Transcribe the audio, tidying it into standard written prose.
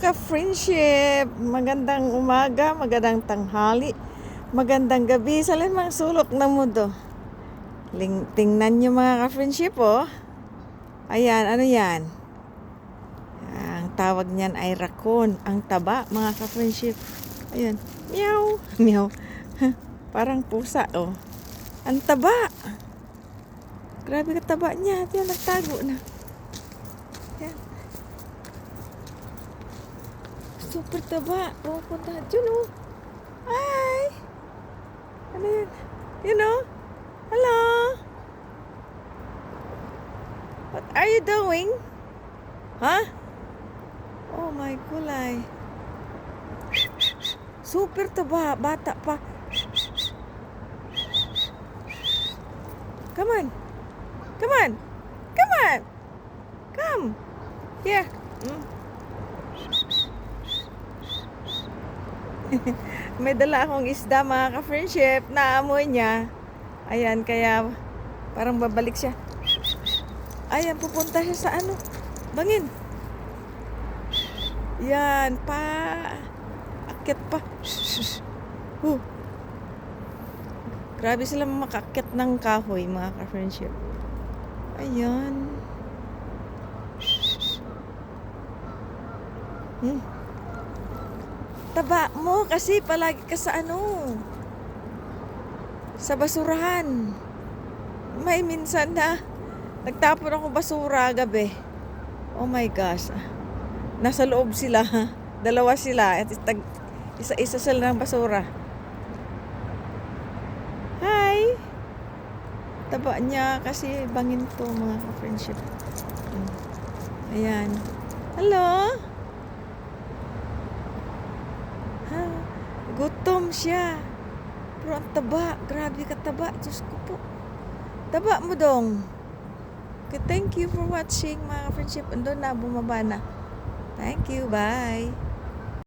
ka-friendship, magandang umaga, magandang tanghali, magandang gabi sa limang sulok ng mundo. Tingnan nyo mga ka-friendship, oh. Ayan, ano yan? Ang tawag niyan ay raccoon. Ang taba, mga ka-friendship. Ayan, meow, meow. Parang pusa, oh. Ang taba. Grabe ka taba niya. Ayan, nagtago na. Ayan. Super taba. Oh, punta dyan, oh. Hi. Ano yan? You know? Hello. What are you doing? Huh? Oh my kulay. Super taba. Bata pa. Come on. Come on. Come on. Come. Here. May dala akong isda mga ka-friendship. Naamoy niya. Ayan, kaya parang babalik siya. Ayan, pupunta siya sa ano? Bangin. Yan, pa. Akyat pa. Grabe sila makakyat ng kahoy mga ka-friendship. Ayan. Taba mo kasi palagi ka sa ano, sa basurahan. May minsan na nagtapon ako basura gabi. Oh my gosh. Nasa loob sila. Dalawa sila at isa-isa sila ng basura. Hi. Taba niya kasi bangin to mga ka-friendship. Ayan. Hello. Gutom siya. Pero ang taba. Grabe ka taba. Diyos ko po. Taba mo dong. Okay, thank you for watching mga friendship. Andun na, bumaba na. Thank you. Bye.